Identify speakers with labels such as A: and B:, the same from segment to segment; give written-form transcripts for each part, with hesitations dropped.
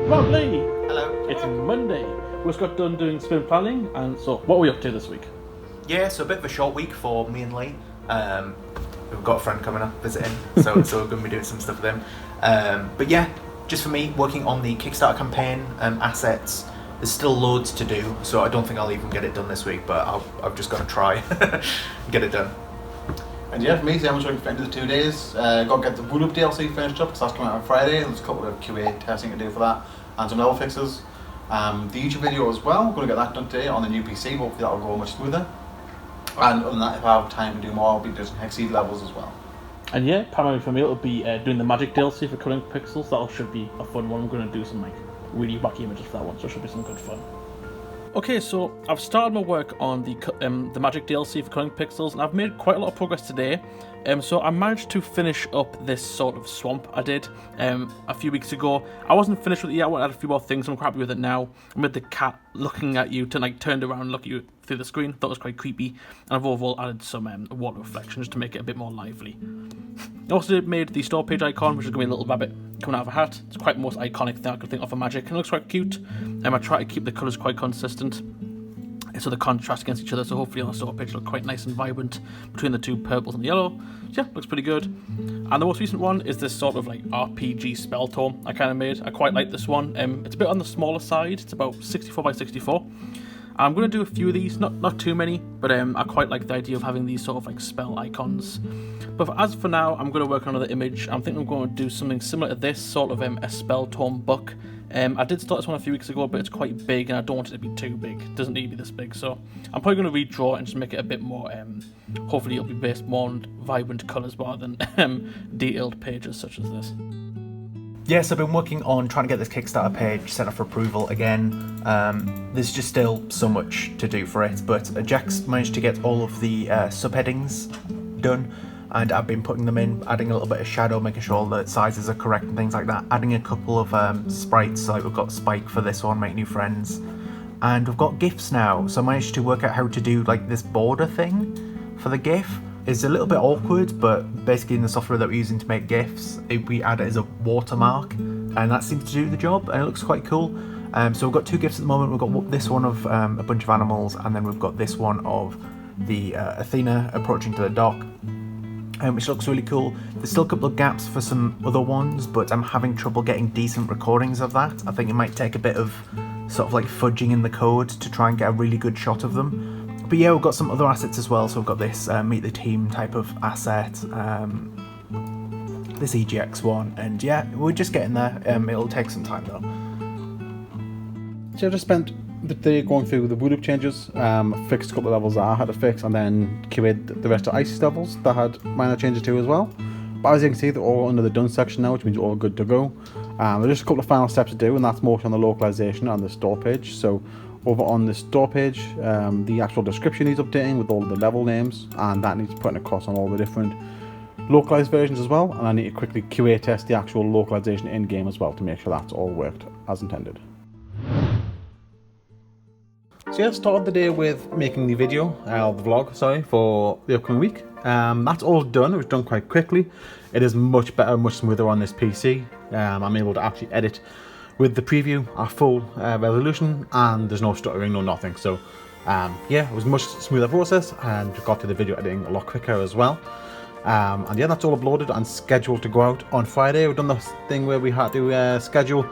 A: Lovely!
B: Hello.
A: It's Monday. We just got done doing sprint planning, and so what were we up to this week?
B: Yeah, so a bit of a short week for me and Lee. We've got a friend coming up visiting, so we're going to be doing some stuff with him. But yeah, just for me, working on the Kickstarter campaign, assets. There's still loads to do, so I don't think I'll even get it done this week, but I've just got to try and get it done.
C: And yeah, for me, I'm trying to the 2 days. Got to get the Wood Up DLC finished up, because that's coming out on Friday. There's a couple of QA testing to do for that, and some level fixes. The YouTube video as well, I'm going to get that done today on the new PC. Hopefully that'll go much smoother. And other than that, if I have time to do more, I'll be doing some Hexseed levels as well.
A: And yeah, primarily for me it'll be doing the Magic DLC for Coloring Pixels. That should be a fun one. I'm going to do some really wacky images for that one, so it should be some good fun. Okay, so I've started my work on the Magic DLC for Coloring Pixels, and I've made quite a lot of progress today. So I managed to finish up this sort of swamp I did a few weeks ago. I wasn't finished with it yet. I want to add a few more things. I'm quite happy with it now. And with the cat looking at you, turned around and look at you through the screen, thought it was quite creepy. And I've overall added some water reflection just to make it a bit more lively. I also made the store page icon, which is going to be a little rabbit coming out of a hat. It's quite the most iconic thing I could think of for Magic, and it looks quite cute. I try to keep the colours quite consistent, so the contrast against each other, so hopefully on the store page look quite nice and vibrant between the two purples and the yellow. So yeah, looks pretty good. And the most recent one is this sort of RPG spell tome I kind of made. I quite like this one. It's a bit on the smaller side. It's about 64 by 64. I'm going to do a few of these, not too many, but I quite like the idea of having these sort of spell icons. But as for now, I'm going to work on another image. I'm thinking I'm going to do something similar to this, sort of a spell tome book. I did start this one a few weeks ago, but it's quite big and I don't want it to be too big. It doesn't need to be this big, so I'm probably going to redraw it and just make it a bit more, hopefully it'll be based more on vibrant colours rather than detailed pages such as this.
B: Yes, I've been working on trying to get this Kickstarter page set up for approval again. There's just still so much to do for it, but Jack's managed to get all of the subheadings done, and I've been putting them in, adding a little bit of shadow, making sure that sizes are correct and things like that, adding a couple of sprites, like we've got Spike for this one, Make New Friends, and we've got GIFs now, so I managed to work out how to do this border thing for the GIF. It's a little bit awkward, but basically in the software that we're using to make GIFs, we add it as a watermark, and that seems to do the job, and it looks quite cool. So we've got two GIFs at the moment. We've got this one of a bunch of animals, and then we've got this one of the Athena approaching to the dock, which looks really cool. There's still a couple of gaps for some other ones, but I'm having trouble getting decent recordings of that. I think it might take a bit of sort of fudging in the code to try and get a really good shot of them. But yeah, we've got some other assets as well. So we've got this Meet the Team type of asset, this EGX one, and yeah, we're just getting there. It'll take some time though.
C: So I just spent the day going through the Wood Up changes, fixed a couple of levels that I had to fix, and then QA'd the rest of ICE levels that had minor changes too as well. But as you can see, they're all under the done section now, which means all good to go. There's just a couple of final steps to do, and that's mostly on the localization on the store page. So over on the store page, the actual description needs updating with all of the level names, and that needs putting across on all the different localized versions as well. And I need to quickly QA test the actual localization in game as well to make sure that's all worked as intended. So yeah, started the day with making the video, the vlog, sorry, for the upcoming week. That's all done. It was done quite quickly. It is much better, much smoother on this PC. I'm able to actually edit with the preview at full resolution, and there's no stuttering, no nothing. So yeah, it was a much smoother process, and got to the video editing a lot quicker as well. And yeah, that's all uploaded and scheduled to go out on Friday. We've done this thing where we had to schedule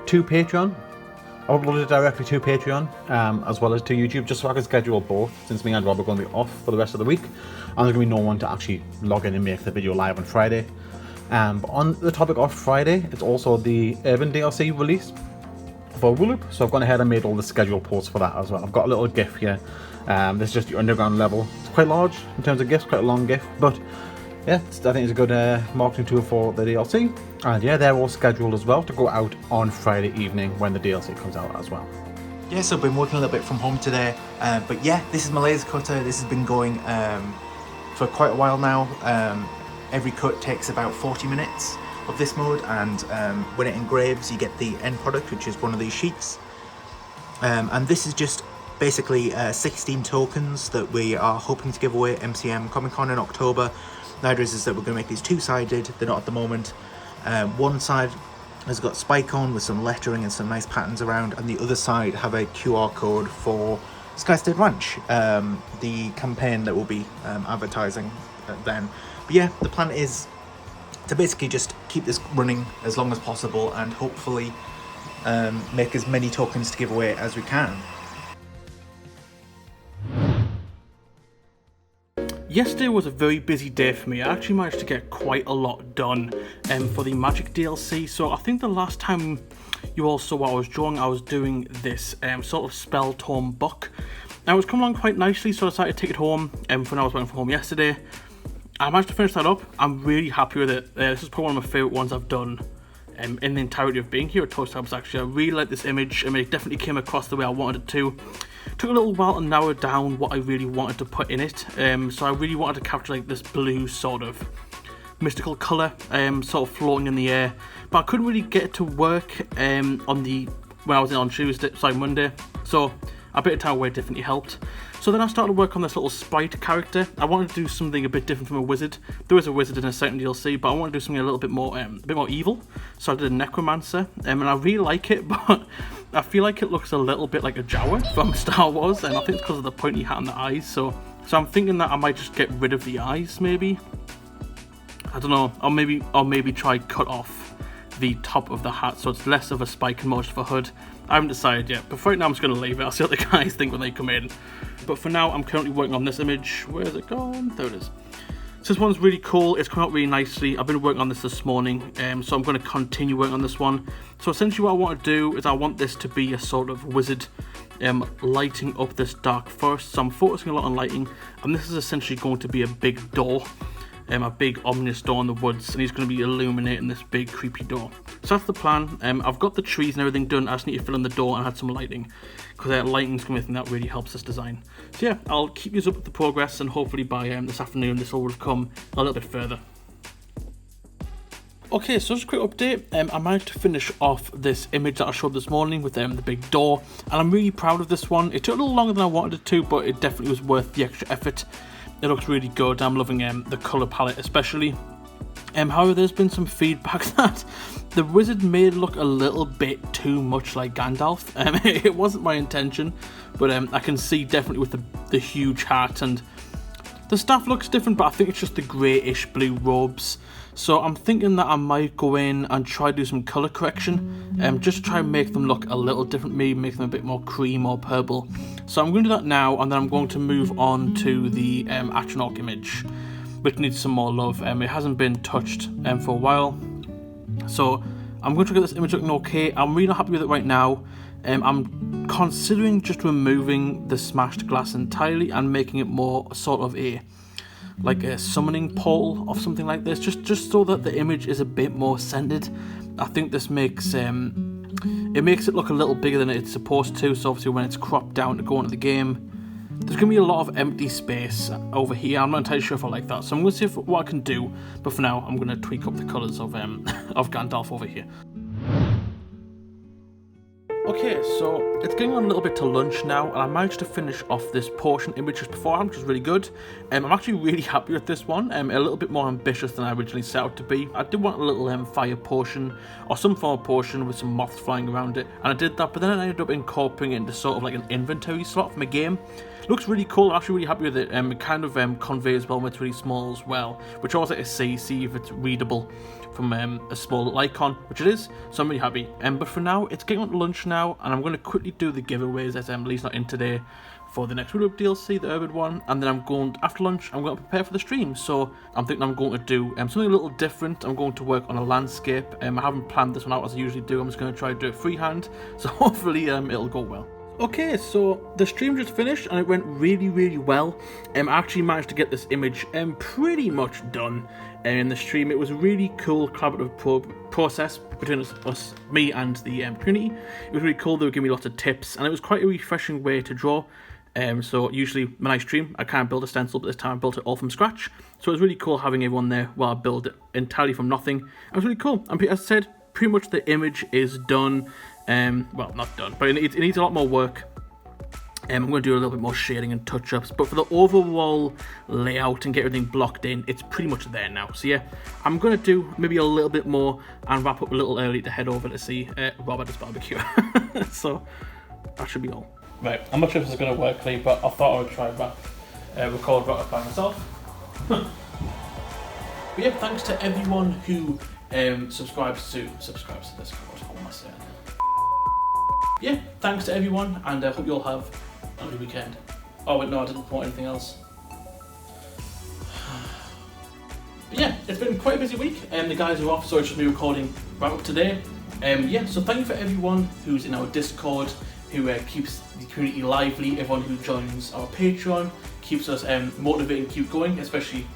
C: to Patreon. I uploaded it directly to Patreon as well as to YouTube, just so I can schedule both, since me and Rob are going to be off for the rest of the week, and there's going to be no one to actually log in and make the video live on Friday. But on the topic of Friday, it's also the Urban DLC release for Wood Up, so I've gone ahead and made all the schedule posts for that as well. I've got a little GIF here. This is just the underground level. It's quite large in terms of GIFs, quite a long GIF, but yeah, I think it's a good marketing tool for the DLC. And yeah, they're all scheduled as well to go out on Friday evening when the DLC comes out as well.
B: Yeah, so I've been working a little bit from home today, but yeah, this is my laser cutter. This has been going for quite a while now. Every cut takes about 40 minutes of this mode, and when it engraves you get the end product, which is one of these sheets. And this is just basically 16 tokens that we are hoping to give away at MCM Comic Con in October. The idea is that we're going to make these two-sided. They're not at the moment. One side has got spike on with some lettering and some nice patterns around, and the other side have a QR code for Sky State Ranch, the campaign that we'll be advertising then. But yeah, the plan is to basically just keep this running as long as possible and hopefully make as many tokens to give away as we can.
A: Yesterday was a very busy day for me. I actually managed to get quite a lot done for the Magic DLC. So I think the last time you all saw what I was drawing, I was doing this sort of spell tome book. Now it's come along quite nicely, so I decided to take it home when I was waiting for home yesterday. I managed to finish that up. I'm really happy with it. This is probably one of my favourite ones I've done in the entirety of being here at ToastieLabs. Actually, I really like this image. I mean, it definitely came across the way I wanted it to. Took a little while to narrow down what I really wanted to put in it. So I really wanted to capture like this blue sort of mystical colour, sort of floating in the air. But I couldn't really get it to work when I was in on Monday. So a bit of time away definitely helped. So then I started to work on this little sprite character. I wanted to do something a bit different from a wizard. There is a wizard in a second DLC, but I wanted to do something a little bit more evil. So I did a necromancer, and I really like it, but I feel like it looks a little bit like a Jawa from Star Wars, and I think it's because of the pointy hat and the eyes. So I'm thinking that I might just get rid of the eyes, maybe. I don't know. I'll maybe try cut off the top of the hat so it's less of a spike and more of a hood. I haven't decided yet, but for right now I'm just going to leave it. I'll see what the guys think when they come in. But for now, I'm currently working on this image. Where is it gone? There it is. So this one's really cool. It's come out really nicely. I've been working on this morning, so I'm going to continue working on this one. So essentially what I want to do is I want this to be a sort of wizard lighting up this dark forest. So I'm focusing a lot on lighting, and this is essentially going to be a big door. A big ominous door in the woods, and he's going to be illuminating this big creepy door. So that's the plan. I've got the trees and everything done. I just need to fill in the door and add some lighting, because lighting's going to be that really helps this design. So yeah, I'll keep you up with the progress, and hopefully by this afternoon this all would have come a little bit further. Okay, so just a quick update. I managed to finish off this image that I showed this morning with the big door, and I'm really proud of this one. It took a little longer than I wanted it to, but it definitely was worth the extra effort. It looks really good. I'm loving the colour palette especially. However, there's been some feedback that the wizard made it look a little bit too much like Gandalf. It wasn't my intention, but I can see definitely with the huge hat, and the staff looks different, but I think it's just the greyish blue robes. So I'm thinking that I might go in and try to do some colour correction, just to try and make them look a little different, maybe make them a bit more cream or purple. So I'm going to do that now, and then I'm going to move on to the Atronach image, which needs some more love. It hasn't been touched for a while. So I'm going to get this image looking okay. I'm really not happy with it right now. I'm considering just removing the smashed glass entirely and making it more sort of like a summoning pole or something like this, just so that the image is a bit more centered. I think this makes it look a little bigger than it's supposed to. So obviously when it's cropped down to go into the game, there's going to be a lot of empty space over here. I'm not entirely sure if I like that, so I'm going to see what I can do. But for now, I'm going to tweak up the colours of Gandalf over here. Okay, so it's getting on a little bit to lunch now, and I managed to finish off this portion image just beforehand, which was really good. I'm actually really happy with this one. A little bit more ambitious than I originally set out to be. I did want a little fire portion, or some form of portion with some moths flying around it, and I did that, but then I ended up incorporating it into sort of like an inventory slot from a game. It looks really cool. I'm actually really happy with it. It kind of conveys well when it's really small as well, which I always like to see if it's readable from a small little icon, which it is, so I'm really happy. But for now, it's getting on to lunch now, and I'm going to quickly do the giveaways as Emily's not in today for the next Root Up DLC, the Urban one, and then after lunch, I'm going to prepare for the stream. So I'm thinking I'm going to do something a little different. I'm going to work on a landscape. I haven't planned this one out as I usually do. I'm just going to try to do it freehand, so hopefully it'll go well. Okay, so the stream just finished and it went really, really well. I actually managed to get this image pretty much done in the stream. It was a really cool collaborative process between me and the community. It was really cool. They were giving me lots of tips, and it was quite a refreshing way to draw. So usually when I stream, I can't build a stencil, but this time I built it all from scratch. So it was really cool having everyone there while I build it entirely from nothing. It was really cool. And as I said, pretty much the image is done. Well, not done, but it needs a lot more work. I'm going to do a little bit more shading and touch-ups, but for the overall layout and get everything blocked in, it's pretty much there now. So yeah, I'm going to do maybe a little bit more and wrap up a little early to head over to see Robert's barbecue. So that should be all. Right, I'm not sure if this is going to work, Lee, but I thought I would try and record Robert by myself. But yeah, thanks to everyone who subscribes to this. What am I saying? Yeah, thanks to everyone, and I hope you all have a good weekend. Oh wait, no, I didn't report anything else. But yeah, it's been quite a busy week, and the guys are off, so it's just me recording right up today. Yeah, so thank you for everyone who's in our Discord, who keeps the community lively, everyone who joins our Patreon, keeps us motivated and keep going, especially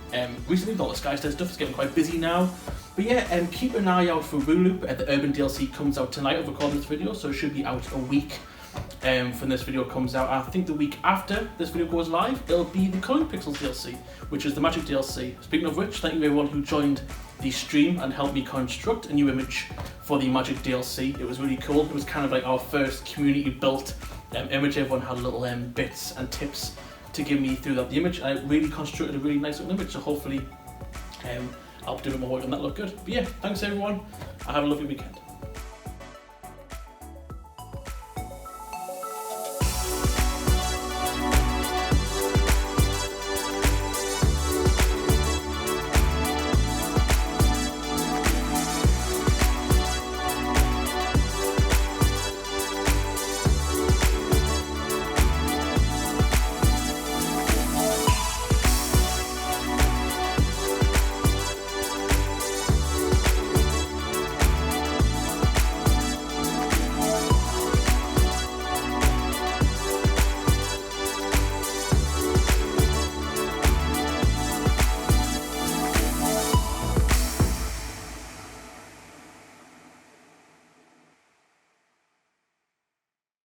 A: recently with all the Sky stuff. It's getting quite busy now. But yeah, keep an eye out for Loop. The Urban DLC comes out tonight of recording this video, so it should be out a week from this video comes out. I think the week after this video goes live, it'll be the Coloring Pixels DLC, which is the Magic DLC. Speaking of which, thank you everyone who joined the stream and helped me construct a new image for the Magic DLC. It was really cool. It was kind of like our first community built image. Everyone had little bits and tips to give me through the image. I really constructed a really nice little image, so hopefully I'll do a bit more work on that look good. But yeah, thanks everyone. Have a lovely weekend.